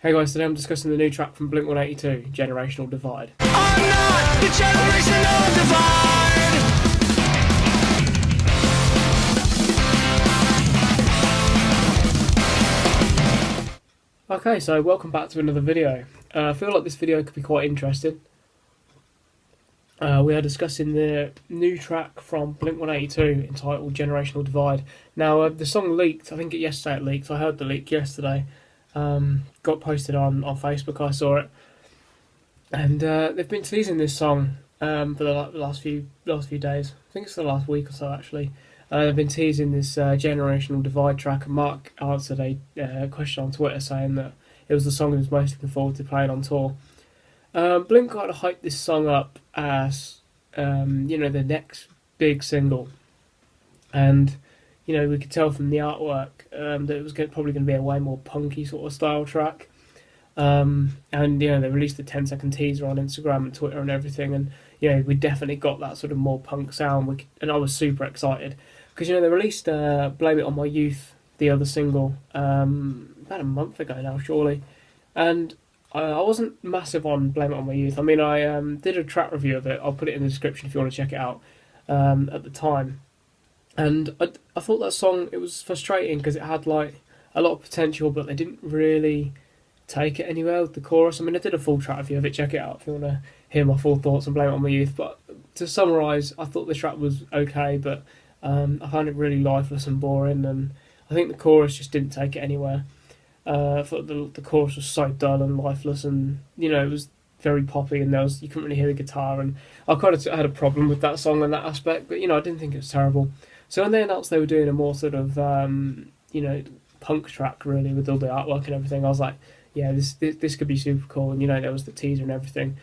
Hey guys, today I'm discussing the new track from blink-182, Generational Divide. I'm not the generational divide. Okay, so welcome back to another video. I feel like this video could be quite interesting. We are discussing the new track from blink-182 entitled Generational Divide. Now, the song leaked, I think yesterday it leaked, I heard the leak yesterday. Got posted on Facebook, I saw it. And they've been teasing this song for the last few days. I think it's the last week or so, actually. They've been teasing this Generational Divide track, and Mark answered a question on Twitter saying that it was the song he was most looking forward to playing on tour. Blink kind of hyped this song up as the next big single, and we could tell from the artwork that it was probably going to be a way more punky sort of style track. And they released the 10-second teaser on Instagram and Twitter and everything, and we definitely got that sort of more punk sound. And I was super excited because they released "Blame It on My Youth," the other single, about a month ago now, surely, and I wasn't massive on "Blame It on My Youth." I mean, I did a track review of it. I'll put it in the description if you want to check it out. At the time, and I thought that song, it was frustrating because it had like a lot of potential, but they didn't really take it anywhere with the chorus. I mean, I did a full track review of it. Check it out if you want to hear my full thoughts on "Blame It on My Youth." But to summarise, I thought the track was okay, but I found it really lifeless and boring, and I think the chorus just didn't take it anywhere. I thought the chorus was so dull and lifeless, and it was very poppy, and you couldn't really hear the guitar, and I kind of had a problem with that song in that aspect. But I didn't think it was terrible. So when they announced they were doing a more sort of punk track, really, with all the artwork and everything, I was like, yeah, this could be super cool. And there was the teaser and everything.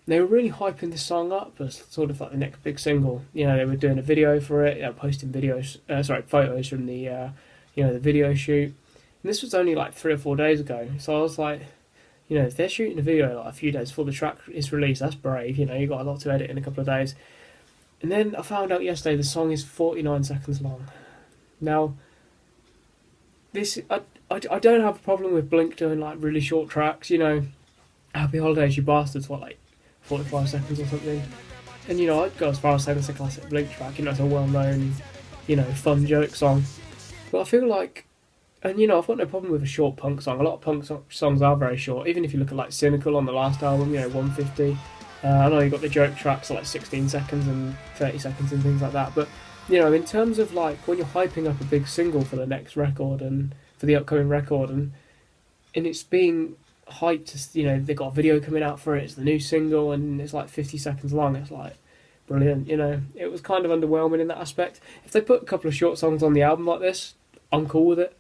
They were really hyping this song up as sort of like the next big single. They were doing a video for it, posting photos from the the video shoot. And this was only like 3 or 4 days ago. So I was like, if they're shooting a video like a few days before the track is released, that's brave. You got a lot to edit in a couple of days. And then I found out yesterday the song is 49 seconds long. Now, I don't have a problem with Blink doing like really short tracks. Happy Holidays, You Bastards, like 45 seconds or something. And I'd go as far as saying it's a classic Blink track. It's a well-known, fun joke song. But I feel like, and I've got no problem with a short punk song. A lot of punk songs are very short. Even if you look at like Cynical on the last album, 150. I know you got the joke tracks like 16 seconds and 30 seconds and things like that. But in terms of like when you're hyping up a big single for the next record and for the upcoming record, and it's being hyped, they've got a video coming out for it. It's the new single, and it's like 50 seconds long. It's like brilliant. It was kind of underwhelming in that aspect. If they put a couple of short songs on the album like this, I'm cool with it.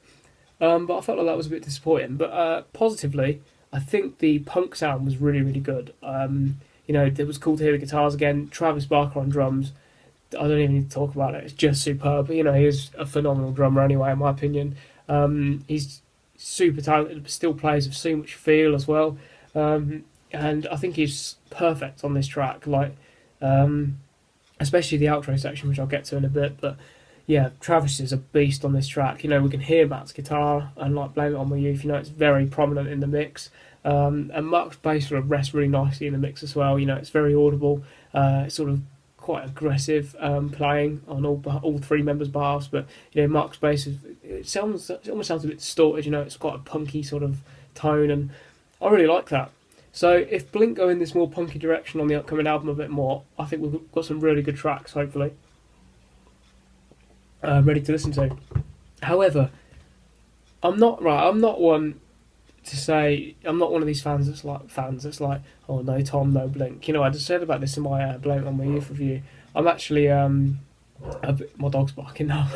But I felt like that was a bit disappointing. But positively, I think the punk sound was really, really good. It was cool to hear the guitars again. Travis Barker on drums. I don't even need to talk about it. It's just superb. He is a phenomenal drummer anyway, in my opinion. He's super talented, but still plays with so much feel as well. And I think he's perfect on this track. Like, especially the outro section, which I'll get to in a bit. But yeah, Travis is a beast on this track. We can hear Matt's guitar and like "Blame It on My Youth." It's very prominent in the mix. And Mark's bass sort of rests really nicely in the mix as well. It's very audible. It's sort of quite aggressive playing on all three members' behalves. But Mark's bass it almost sounds a bit distorted. It's quite a punky sort of tone, and I really like that. So if Blink go in this more punky direction on the upcoming album a bit more, I think we've got some really good tracks, hopefully. Ready to listen to. However, I'm not one to say, I'm not one of these fans that's like, oh no Tom, no Blink. I just said about this in my Blame It on My Youth review. I'm actually my dog's barking now.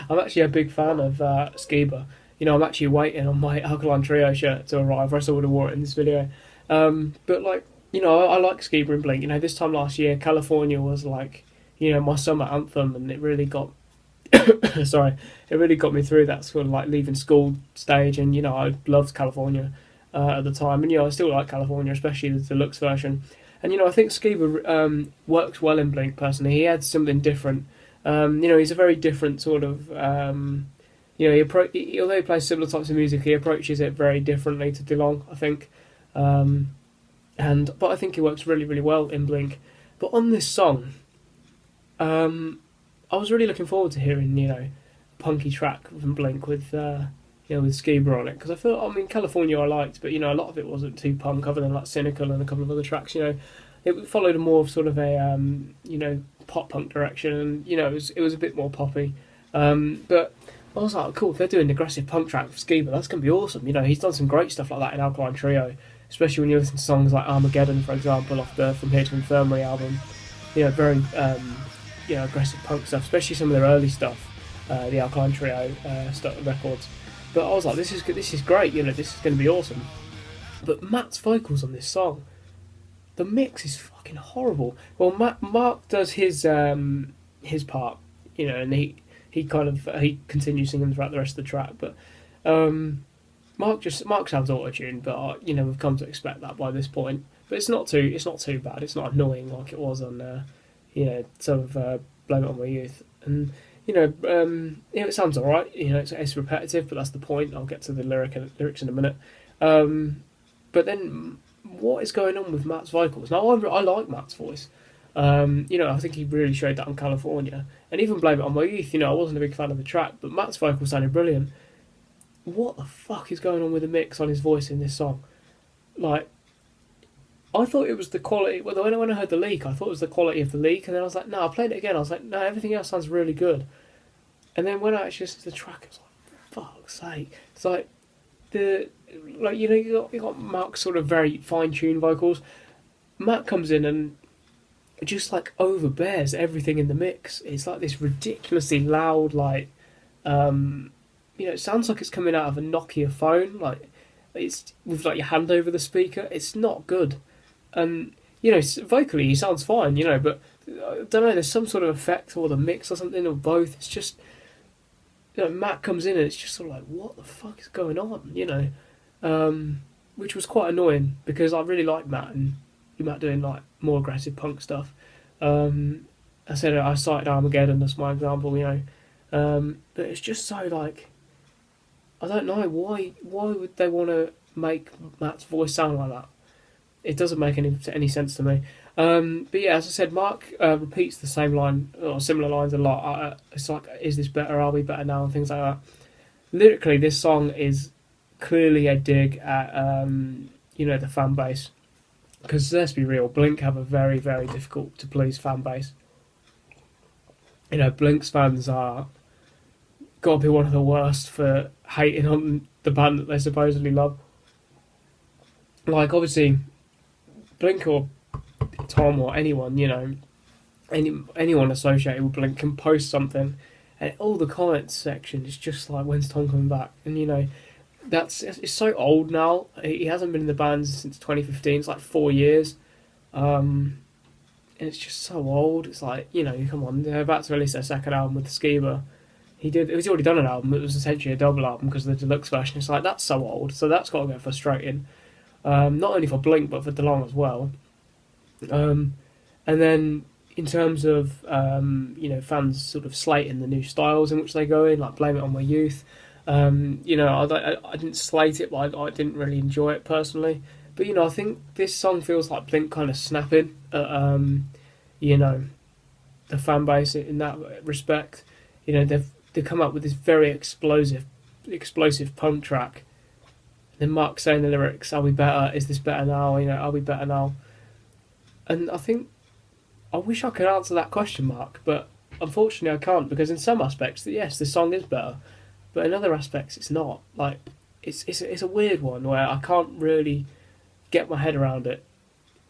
I'm actually a big fan of Skiba. I'm actually waiting on my Alkaline Trio shirt to arrive, or else I would have wore it in this video. But like, I like Skiba and Blink. This time last year, California was like, my summer anthem, and it really got it really got me through that sort of like leaving school stage. And I loved California at the time, and I still like California, especially the deluxe version. And I think Skiba works well in Blink personally. He adds something different. He's a very different sort of although he plays similar types of music, he approaches it very differently to DeLong, I think. Um, but I think he works really, really well in Blink. But on this song, I was really looking forward to hearing, a punky track from Blink with, with Skiba on it, because California I liked, but a lot of it wasn't too punk, other than like Cynical and a couple of other tracks. It followed a more of sort of a, pop punk direction, and it was a bit more poppy. But I was like, cool, if they're doing an aggressive punk track with Skiba, that's going to be awesome. He's done some great stuff like that in Alkaline Trio, especially when you listen to songs like Armageddon, for example, off the From Here to Infirmary album. Very aggressive punk stuff, especially some of their early stuff, the Alkaline Trio records. But I was like, this is great. This is going to be awesome. But Matt's vocals on this song, the mix is fucking horrible. Well, Mark does his part, and he continues singing throughout the rest of the track. But Mark sounds auto-tuned, but we've come to expect that by this point. But it's not too bad. It's not annoying like it was on some of Blame It On My Youth. And it sounds alright. It's repetitive, but that's the point. I'll get to the lyrics in a minute. But then, what is going on with Matt's vocals? Now, I like Matt's voice. I think he really showed that on California, and even Blame It On My Youth. I wasn't a big fan of the track, but Matt's vocals sounded brilliant. What the fuck is going on with the mix on his voice in this song? Like, I thought it was the quality. Well, when I heard the leak, I thought it was the quality of the leak, and then I was like, no, I played it again. I was like, no, everything else sounds really good. And then when I actually listened to the track, I was like, fuck's sake! It's like you got Mark's sort of very fine-tuned vocals. Matt comes in and just like overbears everything in the mix. It's like this ridiculously loud, it sounds like it's coming out of a Nokia phone, like it's with like your hand over the speaker. It's not good. And vocally he sounds fine, but I don't know, there's some sort of effect or the mix or something or both. It's just Matt comes in and it's just sort of like, what the fuck is going on, which was quite annoying because I really like Matt and Matt doing like more aggressive punk stuff. I cited Armageddon, that's my example, but it's just so like, I don't know why would they want to make Matt's voice sound like that? It doesn't make any sense to me. But yeah, as I said, Mark repeats the same line or similar lines a lot. It's like, is this better? Are we better now? And things like that. Lyrically, this song is clearly a dig at the fan base, because let's be real, Blink have a very, very difficult to please fan base. Blink's fans are got to be one of the worst for hating on the band that they supposedly love. Like, obviously, Blink or Tom or anyone, anyone associated with Blink can post something, and all the comments section is just like, when's Tom coming back? And it's so old now. He hasn't been in the band since 2015. It's like 4 years, and it's just so old. It's like, come on, they're about to release their second album with Skiba. He's already done an album. It was essentially a double album because of the deluxe version. It's like, that's so old. So that's got to get frustrating. Not only for Blink but for DeLong as well. And then in terms of fans sort of slating the new styles in which they go in, like Blame It On My Youth. I didn't slate it, but I didn't really enjoy it personally. But I think this song feels like Blink kind of snapping at the fan base in that respect. They've come up with this very explosive punk track. Then Mark saying the lyrics, "Are we better? Is this better now? Are we better now?" And I wish I could answer that question mark, but unfortunately I can't, because in some aspects, yes, the song is better, but in other aspects it's not. Like, it's a weird one where I can't really get my head around it,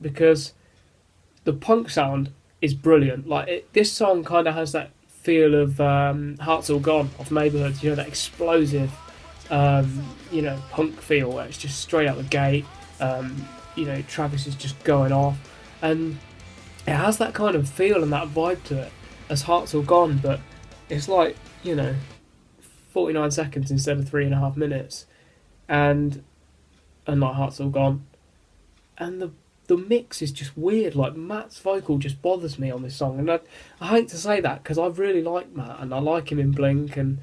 because the punk sound is brilliant. Like, this song kind of has that feel of Hearts All Gone off Neighbourhoods, that explosive punk feel where it's just straight out the gate. Travis is just going off, and it has that kind of feel and that vibe to it as Hearts All Gone, but it's like 49 seconds instead of 3.5 minutes, and like Hearts All Gone, and the mix is just weird. Like, Matt's vocal just bothers me on this song, and I hate to say that because I really like Matt and I like him in Blink, and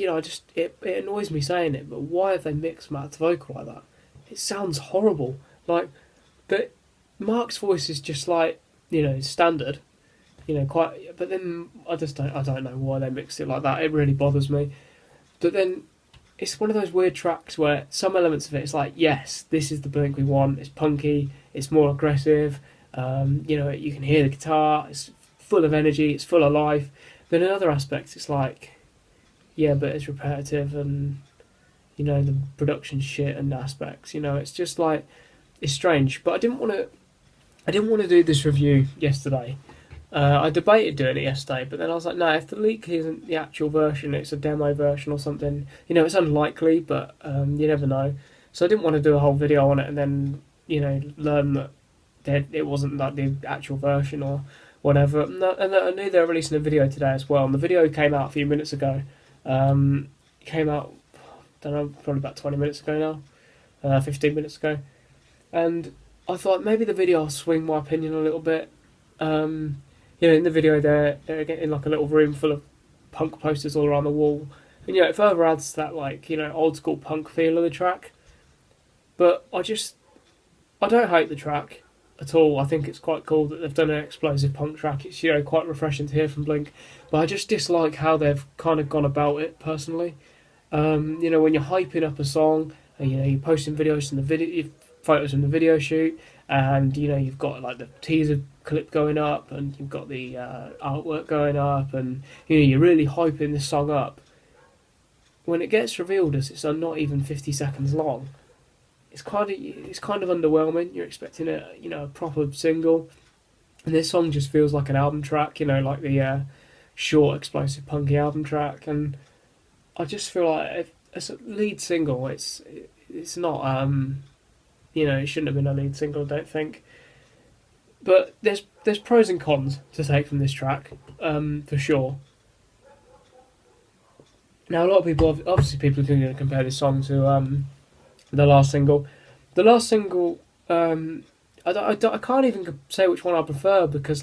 I just it annoys me saying it, but why have they mixed Matt's vocal like that? It sounds horrible. Like, but Mark's voice is just like standard, quite. But then I don't know why they mixed it like that. It really bothers me. But then it's one of those weird tracks where some elements of it's like, yes, this is the Blink we want. It's punky. It's more aggressive. You can hear the guitar. It's full of energy. It's full of life. Then in other aspects, it's like, yeah, but it's repetitive and the production shit and aspects. It's just like it's strange. But I didn't want to. I didn't want to do this review yesterday. I debated doing it yesterday, but then I was like, no, if the leak isn't the actual version, it's a demo version or something. It's unlikely, but you never know. So I didn't want to do a whole video on it and then learn that it wasn't like the actual version or whatever. And I knew they were releasing a video today as well, and the video came out a few minutes ago. Came out, I don't know, probably about 20 minutes ago now, 15 minutes ago, and I thought maybe the video will swing my opinion a little bit. In the video they're getting like a little room full of punk posters all around the wall, and it further adds to that old school punk feel of the track. But I don't hate the track at all. I think it's quite cool that they've done an explosive punk track. It's quite refreshing to hear from Blink, but I just dislike how they've kind of gone about it personally. When you're hyping up a song, you're posting videos from the video, photos from the video shoot, and you've got like the teaser clip going up, and you've got the artwork going up, and you're really hyping this song up. When it gets revealed as it's not even 50 seconds long, it's kind of underwhelming. You're expecting a proper single, and this song just feels like an album track, like the short explosive punky album track, and I just feel like as a lead single, it's not it shouldn't have been a lead single, I don't think. But there's pros and cons to take from this track, for sure. Now a lot of people, obviously people are going to compare this song to the last single. The last single, I can't even say which one I prefer, because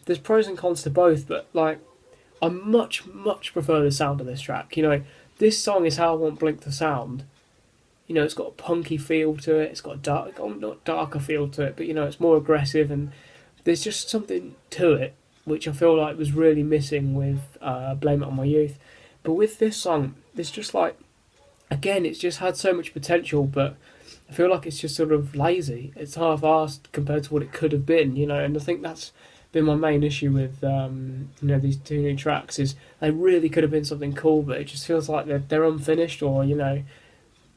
there's pros and cons to both, but I much prefer the sound of this track. This song is how I want Blink to sound. It's got a punky feel to it. It's got a not darker feel to it, but it's more aggressive, and there's just something to it which I feel like was really missing with Blame It On My Youth. But with this song, there's just again, it's just had so much potential, but I feel like it's just sort of lazy. It's half-assed compared to what it could have been, and I think that's been my main issue with these two new tracks, is they really could have been something cool, but it just feels like they're unfinished, or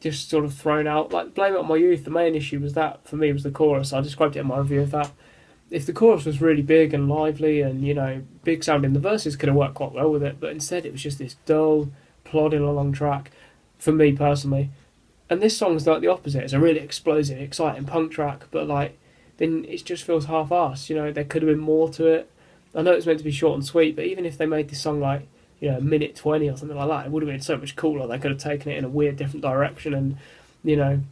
just sort of thrown out. Like Blame It On My Youth, the main issue was that for me was the chorus. I described it in my review of that. If the chorus was really big and lively and big sounding, the verses could have worked quite well with it, but instead it was just this dull, plodding along track for me personally. And this song's like the opposite. It's a really explosive, exciting punk track, but then it just feels half-assed. There could have been more to it. I know it's meant to be short and sweet, but even if they made this song a minute 20 or something like that, it would have been so much cooler. They could have taken it in a weird, different direction and,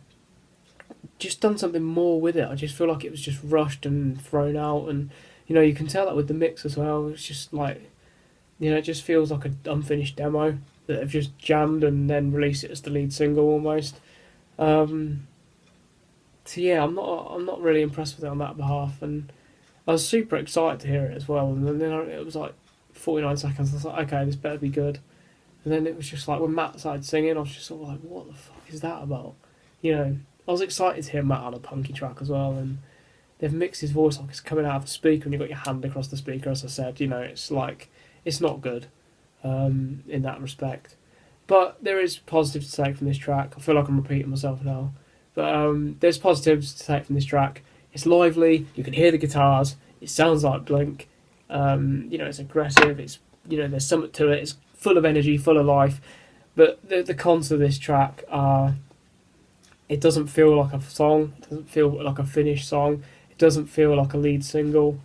just done something more with it. I just feel like it was just rushed and thrown out, and, you can tell that with the mix as well. It's just it just feels like an unfinished demo that they've just jammed and then released it as the lead single almost. So yeah, I'm not really impressed with it on that behalf, and I was super excited to hear it as well. And then it was 49 seconds. I was like, okay, this better be good. And then it was just when Matt started singing, I was just sort of what the fuck is that about? I was excited to hear Matt on a punky track as well, and they've mixed his voice like it's coming out of a speaker, and you've got your hand across the speaker, as I said. It's not good in that respect. But there is positives to take from this track. I feel like I'm repeating myself now. But there's positives to take from this track. It's lively, you can hear the guitars, it sounds like Blink, it's aggressive, it's there's something to it, it's full of energy, full of life. But the cons of this track are it doesn't feel like a song, it doesn't feel like a finished song, it doesn't feel like a lead single.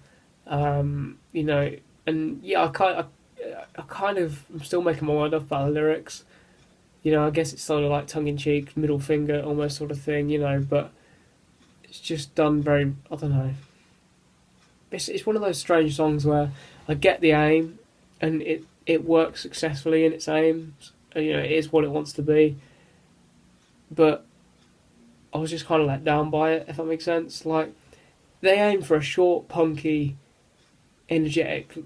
And yeah, I'm still making my mind up about the lyrics. I guess it's sort of tongue-in-cheek, middle finger almost sort of thing, but it's just done very, I don't know. It's one of those strange songs where I get the aim, and it works successfully in its aims, You know, it is what it wants to be. But I was just kind of let down by it, if that makes sense. Like, they aim for a short, punky, energetic,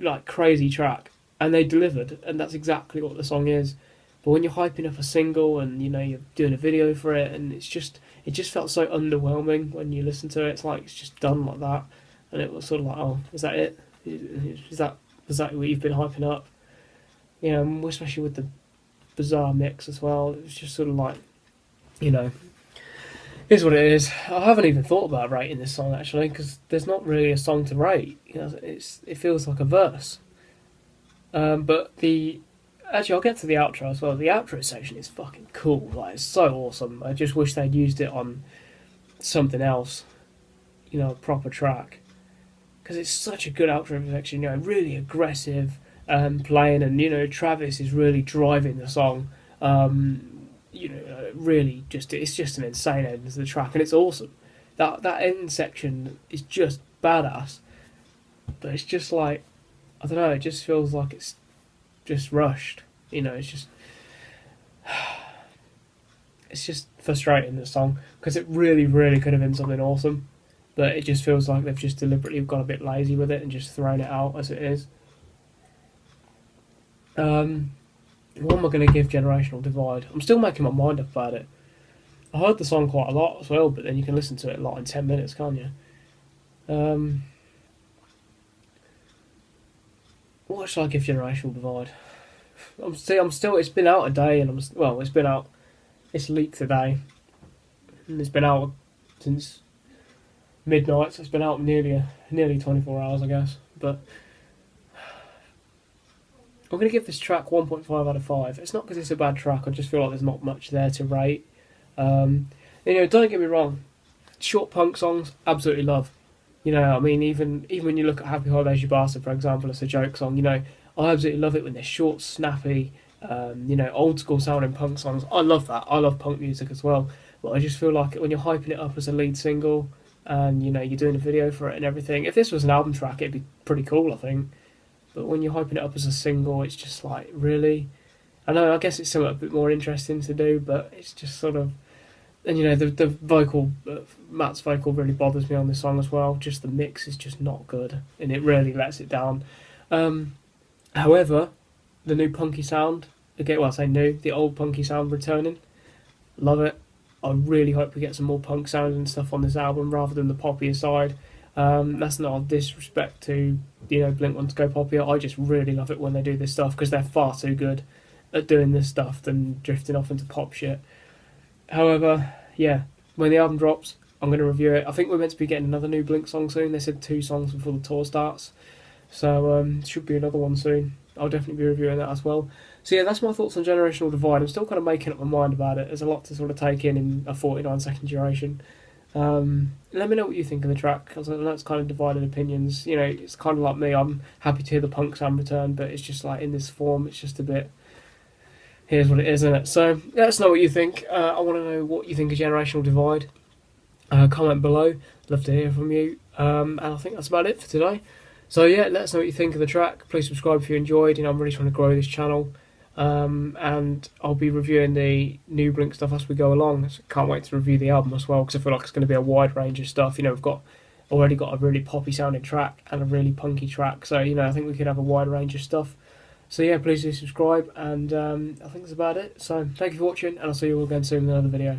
like crazy track, and they delivered, and that's exactly what the song is. But when you're hyping up a single and you know you're doing a video for it, and it just felt so underwhelming when you listen to it. It's like it's just done like that, and it was sort of like, oh, is that it? Is that what you've been hyping up? You know, especially with the bizarre mix as well. It was just sort of like, you know, here's what it is. I haven't even thought about rating this song actually, because there's not really a song to rate. You know, it feels like a verse. But actually, I'll get to the outro as well. The outro section is fucking cool. Like, it's so awesome. I just wish they'd used it on something else. You know, a proper track, because it's such a good outro section. You know, really aggressive playing, and you know, Travis is really driving the song. You know, really it's just an insane end to the track, and it's awesome. That end section is just badass, but it's just like, I don't know, it just feels like it's just rushed. You know, it's just frustrating, this song, because it really, really could have been something awesome, but it just feels like they've just deliberately got a bit lazy with it and just thrown it out as it is. What am I going to give Generational Divide? I'm still making my mind up about it. I heard the song quite a lot as well, but then you can listen to it a lot in 10 minutes, can't you? What should I give Generational Divide? I'm still. It's been out a day, and it's been out. It's leaked today, and it's been out since midnight. So it's been out nearly 24 hours, I guess. But I'm going to give this track 1.5 out of 5. It's not because it's a bad track. I just feel like there's not much there to rate. You know, don't get me wrong. Short punk songs, absolutely love. You know, I mean, even when you look at Happy Holidays You Bastard, for example, it's a joke song. You know, I absolutely love it when they're short, snappy, you know, old school sounding punk songs. I love that. I love punk music as well. But I just feel like when you're hyping it up as a lead single, and you know you're doing a video for it and everything, if this was an album track, it'd be pretty cool, I think. But when you're hyping it up as a single, it's just like, really? I know, I guess it's something a bit more interesting to do, but it's just sort of... And you know, the vocal, Matt's vocal really bothers me on this song as well. Just the mix is just not good, and it really lets it down. However, the new punky sound, again, well, I say new, the old punky sound returning, love it. I really hope we get some more punk sound and stuff on this album rather than the poppier side. That's not a disrespect to, you know, blink-182 poppier. I just really love it when they do this stuff, because they're far too good at doing this stuff than drifting off into pop shit. However, yeah, when the album drops, I'm going to review it. I think we're meant to be getting another new Blink song soon. They said 2 songs before the tour starts. So, should be another one soon. I'll definitely be reviewing that as well. So yeah, that's my thoughts on Generational Divide. I'm still kind of making up my mind about it. There's a lot to sort of take in a 49-second duration. Let me know what you think of the track, because I know it's kind of divided opinions. You know, it's kind of like me. I'm happy to hear the punk sound return, but it's just like, in this form, it's just a bit... Here's what it is, isn't it? So let us know what you think. I want to know what you think of Generational Divide. Comment below. Love to hear from you. And I think that's about it for today. So yeah, let us know what you think of the track. Please subscribe if you enjoyed. You know, I'm really trying to grow this channel. And I'll be reviewing the new Blink stuff as we go along. So can't wait to review the album as well, because I feel like it's going to be a wide range of stuff. You know, we've already got a really poppy sounding track and a really punky track. So, you know, I think we could have a wide range of stuff. So yeah, please do subscribe, and I think that's about it. So thank you for watching, and I'll see you all again soon in another video.